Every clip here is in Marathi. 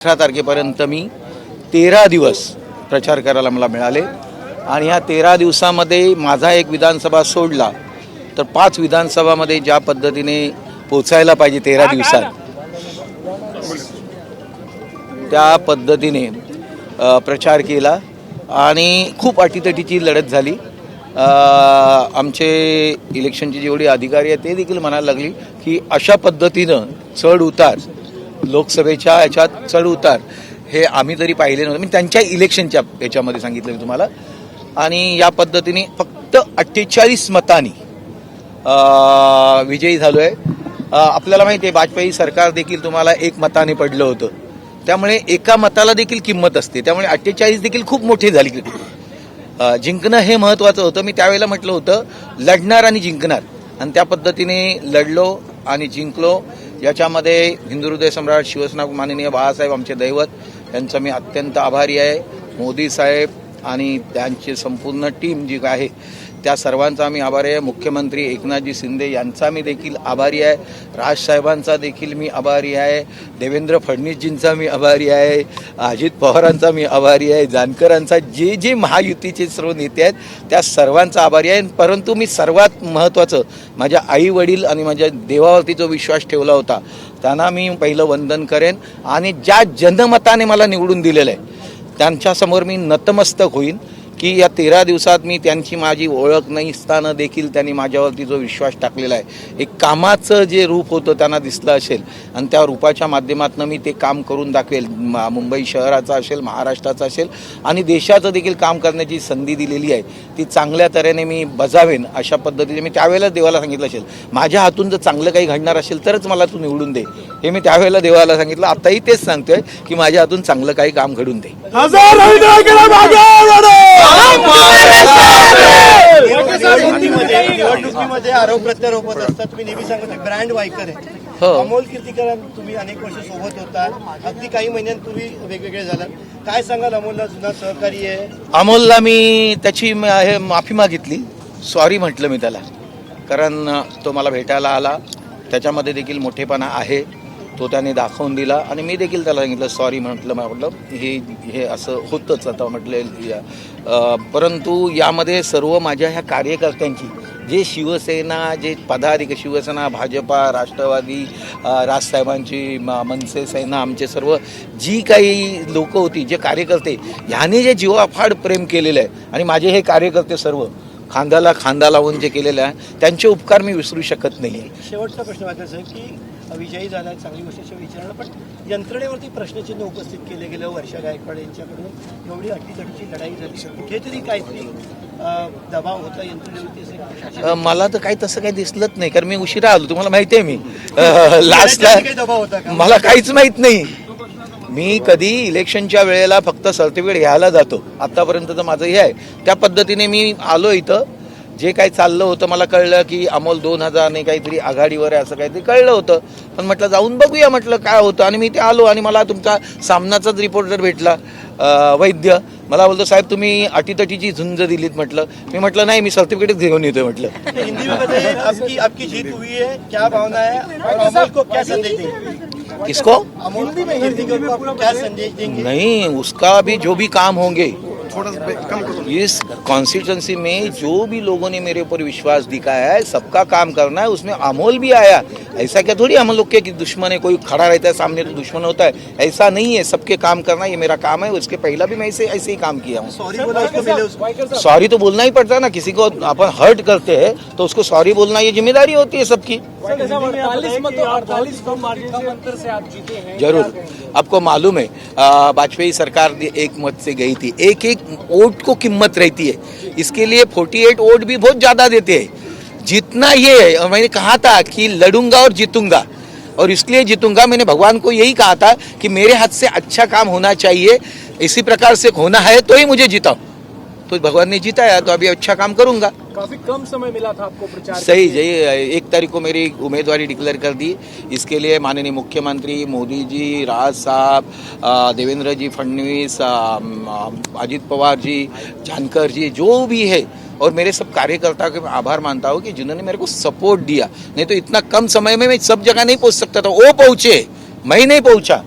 18 तारखेपर्यंत मी 13 दिवस प्रचार करायला मला मिळाले आणि ह्या 13 दिवसामध्ये माझा एक विधानसभा सोडला तर 5 विधानसभामध्ये ज्या पद्धतीने पोचायला पाहिजे 13 दिवसात त्या पद्धतीने प्रचार केला आणि खूप अटीतटीची लढत झाली। आमचे इलेक्शनचे जेवढे अधिकारी आहेत ते देखील म्हणायला लागली की अशा पद्धतीनं चढ उतार लोकसभेच्या याच्यात चढ उतार हे आम्ही तरी पाहिले नव्हते। मी त्यांच्या इलेक्शनच्या याच्यामध्ये सांगितलं तुम्हाला आणि या पद्धतीने फक्त 48 मतांनी विजयी झालोय। आपल्याला माहिती आहे वाजपेयी सरकार देखील तुम्हाला 1 मताने पडलं होतं, त्यामुळे एका मताला देखील किंमत असते, त्यामुळे 48 देखील खूप मोठी झाली। जिंकणं हे महत्त्वाचं होतं। मी त्यावेळेला म्हटलं होतं लढणार आणि जिंकणार आणि त्या पद्धतीने लढलो आणि जिंकलो। याच्यामध्ये हिंदू हृदय सम्राट शिवसेना माननीय बाळासाहेब आमचे दैवत यांचा मी अत्यंत आभारी आहे। मोदी साहेब आणि त्यांची संपूर्ण टीम जी आहे त्या सर्वांचा मी आभारी आहे। मुख्यमंत्री एकनाथजी शिंदे यांचा मी देखील आभारी आहे। राजसाहेबांचा देखील मी आभारी आहे। देवेंद्र फडणवीसजींचा मी आभारी आहे। अजित पवारांचा मी आभारी आहे। जानकरांचा जे महायुतीचे सर्व नेते आहेत त्या सर्वांचा आभारी आहे। परंतु मी सर्वात महत्त्वाचं माझ्या आई वडील आणि माझ्या देवावरती जो विश्वास ठेवला होता त्यांना मी पहिलं वंदन करेन आणि ज्या जनमताने मला निवडून दिलेलं आहे त्यांच्यासमोर मी नतमस्तक होईन की या 13 दिवसात मी त्यांची माझी ओळख नसताना देखील त्यांनी माझ्यावरती जो विश्वास टाकलेला आहे एक कामाचं जे रूप होतं त्यांना दिसलं असेल आणि त्या रूपाच्या माध्यमातून मी ते काम करून दाखवेल। मुंबई शहराचा असेल, महाराष्ट्राचा असेल आणि देशाचं देखील काम करण्याची संधी दिलेली आहे ती चांगल्या तऱ्हेने मी बजावेन अशा पद्धतीने मी त्यावेळेला देवाला सांगितलं असेल। माझ्या हातून जर चांगलं काही घडणार असेल तरच मला तू निवडून दे हे मी त्यावेळेला देवाला सांगितलं। आताही तेच सांगतोय की माझ्या हातून चांगलं काही काम घडून दे। निवडणुकीमध्ये आरोप प्रत्यारोप असतात, तुम्ही नेहमी सांगता ब्रँड वायकर आहे। अमोल कीर्तीकर तुम्ही अनेक वर्ष सोबत होता, अगदी काही महिन्यांपूर्वी वेगवेगळे झालात, काय सांगाल? अमोलला जुना सहकारी आहे। अमोलला मी त्याची माफी मागितली, सॉरी म्हटलं मी त्याला, कारण तो मला भेटायला आला, त्याच्यामध्ये देखील मोठेपणा आहे तो त्याने दाखवून दिला आणि मी देखील त्याला सांगितलं सॉरी म्हटलं हे असं होतंच आता म्हटलं। परंतु यामध्ये सर्व माझ्या ह्या कार्यकर्त्यांची जे शिवसेना जे पदाधिकारी शिवसेना भाजपा राष्ट्रवादी राजसाहेबांची मनसे सेना आमचे सर्व जी काही लोक होती जे कार्यकर्ते ह्याने जे जीवाफाड प्रेम केलेलं आहे आणि माझे हे कार्यकर्ते सर्व खांद्याला खांदा लावून जे केलेलं आहे त्यांचे उपकार मी विसरू शकत नाही। शेवटचा प्रश्न वाटत साहेब की विजयी झाला चांगली गोष्ट विचारणं, पण यंत्रणेवरती प्रश्नचिन्ह उपस्थित केले गेलं वर्षा गायकवाड यांच्याकडून एवढी अटीतटीची लढाई झाली, कुठेतरी काहीतरी दबाव होता यंत्रणेवरती? मला तर काही तसं काही दिसलंच नाही, कारण मी उशिरा आलो, तुम्हाला माहिती आहे। मी लास्टला दबाव होता का? मला काहीच माहित नाही। मी कधी इलेक्शनच्या वेळेला फक्त सर्टिफिकेट घ्यायला जातो, आतापर्यंत माझं हे आहे त्या पद्धतीने मी आलो इथं। जे काही चाललं होतं मला कळलं की अमोल 2000 काहीतरी आघाडीवर आहे असं काहीतरी कळलं होतं, पण म्हटलं जाऊन बघूया म्हटलं काय होतं आणि मी ते आलो आणि मला तुमचा सामनाचाच रिपोर्टर भेटला वैद्य, मला बोलतो साहेब तुम्ही अटीतटीची झुंज दिलीत म्हटलं। मी म्हटलं नाही मी सर्टिफिकेट घेऊन येतोय म्हटलं। हिंदी आपकी जीत हुई है, क्या भावना है और अमोल को क्या संदेश देंगे? किसको? अमोल को क्या संदेश देंगे? नहीं, उसका भी जो भी काम होंगे इस कॉन्स्टिट्यूंसी में जो भी लोगों ने मेरे ऊपर विश्वास दिखाया है सबका काम करना है, उसमें अमोल भी आया। ऐसा क्या थोड़ी हम लोग के दुश्मन है, कोई खड़ा रहता है सामने तो दुश्मन होता है, ऐसा नहीं है। सबके काम करना ये मेरा काम है, उसके पहला भी मैं ऐसे ही काम किया हूँ। सॉरी तो बोलना ही पड़ता है ना, किसी को अपन हर्ट करते हैं तो उसको सॉरी बोलना ये जिम्मेदारी होती है सबकी। जरूर, आपको मालूम है वाजपेयी सरकार एक मत से गई थी, एक वोट को कीमत रहती है, इसके लिए 48 वोट भी बहुत ज्यादा देते हैं। जितना ये है, और मैंने कहा था कि लड़ूंगा और जीतूंगा और इसलिए जीतूंगा। मैंने भगवान को यही कहा था कि मेरे हाथ से अच्छा काम होना चाहिए, इसी प्रकार से होना है तो ही मुझे जीता, तो भगवान ने जिताया तो अभी अच्छा काम करूंगा। काफी कम समय मिला था आपको प्रचार सही 1 तारीख को मेरी उम्मीदवारी डिक्लेयर कर दी। इसके लिए माननीय मुख्यमंत्री मोदी जी, राज साहब, देवेंद्र जी फडणवीस, अजित पवार जी, जानकर जी जो भी है और मेरे सब कार्यकर्ताओं का आभार मानता हूँ कि जिन्होंने मेरे को सपोर्ट दिया। नहीं तो इतना कम समय में मैं सब जगह नहीं पहुँच सकता था। वो पहुँचे, मैं नहीं पहुँचा।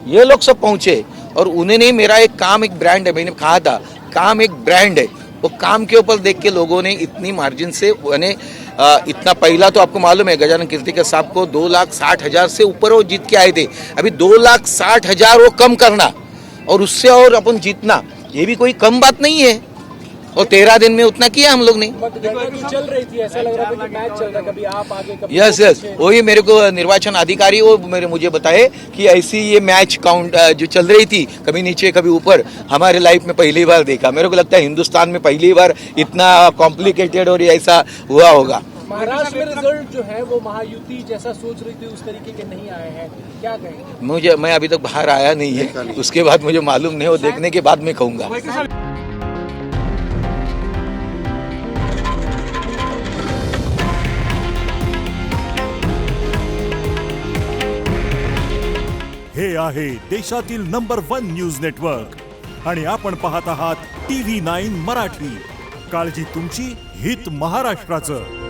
ये लोग सब पहुंचे और उन्होंने मेरा एक काम एक ब्रांड है, मैंने कहा था काम एक ब्रांड है, वो काम के ऊपर देख के लोगों ने इतनी मार्जिन से यानी इतना, पहला तो आपको मालूम है गजानन कीर्तिकर साहब को 2,60,000 से ऊपर वो जीत के आए थे, अभी 2,60,000 वो कम करना और उससे और अपन जीतना, ये भी कोई कम बात नहीं है। और 13 दिन में उतना किया हम लोग ने। मतगणना चल रही थी, ऐसा लग रहा था कि मैच चल रहा है, कभी आप आगे कभी यस यस, वही मेरे को निर्वाचन अधिकारी वो मुझे बताए कि ऐसी ये मैच काउंट जो चल रही थी, कभी नीचे कभी ऊपर, हमारे लाइफ में पहली बार देखा। मेरे को लगता है हिंदुस्तान में पहली बार इतना कॉम्प्लिकेटेड और ऐसा हुआ होगा। महाराष्ट्र में रिजल्ट जो है वो महायुति जैसा सोच रही थी उस तरीके के नहीं आए हैं, क्या कहेंगे? मैं अभी तक बाहर आया नहीं है, उसके बाद मुझे मालूम नहीं, वो देखने के बाद मैं कहूँगा। हे आहे देशातील नंबर 1 न्यूज नेटवर्क आणि आपण पाहत आहात TV9 मराठी। काळजी तुमची, हित महाराष्ट्राचं।